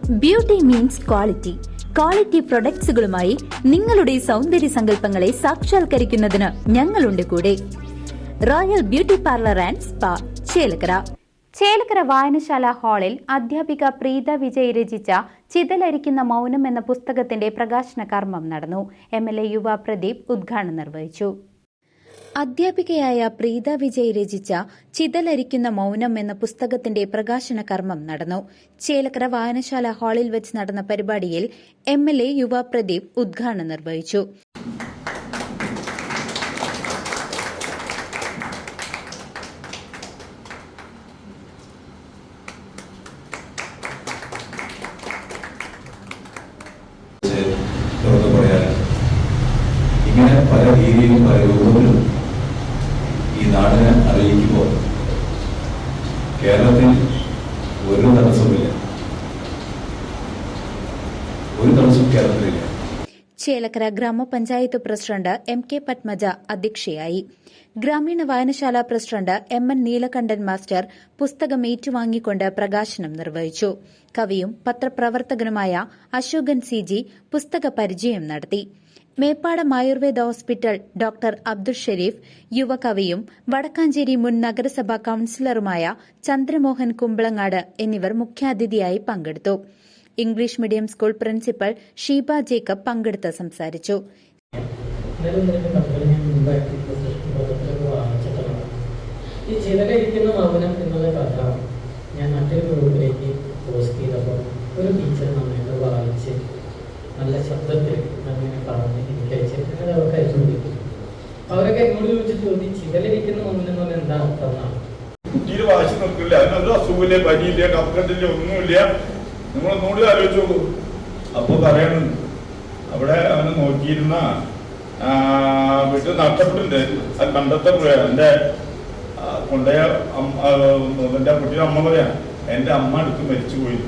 Beauty means quality. Quality പ്രൊഡക്ട്സുകളുമായി നിങ്ങളുടെ സൗന്ദര്യ സങ്കല്പങ്ങളെ സാക്ഷാത്കരിക്കുന്നതിന് ഞങ്ങളുണ്ട് കൂടെ. Royal beauty parlour and spa, Chelakkara. Chelakkara വായനശാല ഹാളിൽ അധ്യാപിക പ്രീത വിജയ് രചിച്ച ചിതലരിക്കുന്ന മൗനം എന്ന പുസ്തകത്തിന്റെ പ്രകാശന കർമ്മം നടന്നു. MLA യുവ പ്രദീപ് ഉദ്ഘാടനം നിർവഹിച്ചു. അധ്യാപികയായ പ്രീത വിജയ് രചിച്ച ചിതലരിക്കുന്ന മൗനം എന്ന പുസ്തകത്തിന്റെ പ്രകാശന കർമ്മം നടന്നു. ചേലക്കര വായനശാല ഹാളിൽ വെച്ച് നടന്ന പരിപാടിയിൽ MLA യുവ പ്രദീപ് ഉദ്ഘാടനം നിർവഹിച്ചു. ഇങ്ങനെ പല രീതിയിലും പല രൂപത്തിലും ഈ നാടിനെ അറിയിക്കുമ്പോൾ കേരളത്തിൽ ഒരു തടസ്സമില്ല, ഒരു തടസ്സം കേരളത്തിലില്ല. ചേലക്കര ഗ്രാമപഞ്ചായത്ത് പ്രസിഡന്റ് MK പത്മജ അധ്യക്ഷയായി. ഗ്രാമീണ വായനശാല പ്രസിഡന്റ് MN നീലകണ്ഠൻ മാസ്റ്റർ പുസ്തകം ഏറ്റുവാങ്ങിക്കൊണ്ട് പ്രകാശനം നിർവഹിച്ചു. കവിയും പത്രപ്രവർത്തകനുമായ അശോകൻ CG പുസ്തക പരിചയം നടത്തി. മേപ്പാടം ആയുർവേദ ഹോസ്പിറ്റൽ ഡോക്ടർ അബ്ദുൾ ഷെരീഫ്, യുവകവിയും വടക്കാഞ്ചേരി മുൻ നഗരസഭാ കൌൺസിലറുമായ ചന്ദ്രമോഹൻ കുമ്പളങ്ങാട് എന്നിവർ മുഖ്യാതിഥിയായി പങ്കെടുത്തു. English medium school principal Sheeba Jacob പങ്കെടുത്ത് സംസാരിച്ചു. ഈ ചിതലരിക്കുന്ന മൗനം എന്നുള്ള കഥ ഞാൻ മറ്റൊരു ഗ്രൂപ്പിലേക്ക് പോസ്റ്റ് ചെയ്തപ്പോൾ ഒരു ടീച്ചർ നന്നായിട്ട് വായിച്ച് നല്ല ശബ്ദത്തിൽ അങ്ങനെ പറഞ്ഞ് എനിക്ക് അയച്ചിട്ട് അത് അവർക്ക് അയച്ചു കൊടുക്കും. അവരൊക്കെ എന്നോട് ചോദിച്ചിട്ട് ചോദിച്ചു, ചിതലരിക്കുന്ന മൗനം എന്ന് പറഞ്ഞാൽ എന്താ അർത്ഥം എന്നാണ്. കുട്ടിയിൽ വായിച്ചു നോക്കില്ല, അതിനൊരു അസുഖമില്ല, പനിയില്ല, കഫക്കെട്ടില്ല, ഒന്നുമില്ല. നിങ്ങളൊന്നുകൂടി ആലോചിച്ച് നോക്കൂ. അപ്പൊ പറയണം, അവിടെ അവനെ നോക്കിയിരുന്ന വീട്ടിൽ നഷ്ടപ്പെട്ടിട്ടുണ്ട്. അത് കണ്ടെത്തപ്പോഴ എന്റെ കൊണ്ടയ എന്റെ കുട്ടിയുടെ അമ്മ പറയാ, എന്റെ അമ്മ അടുത്ത് മരിച്ചു പോയി.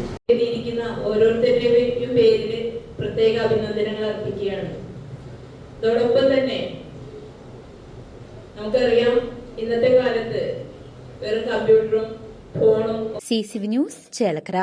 ഓരോരുത്തരുടെയും പേരില് പ്രത്യേക അഭിനന്ദനങ്ങൾ അർപ്പിക്കുകയാണ്. അതോടൊപ്പം തന്നെ നമുക്കറിയാം, ഇന്നത്തെ കാലത്ത് വെറും കമ്പ്യൂട്ടറും ഫോണും. CCV news, Chelakkara.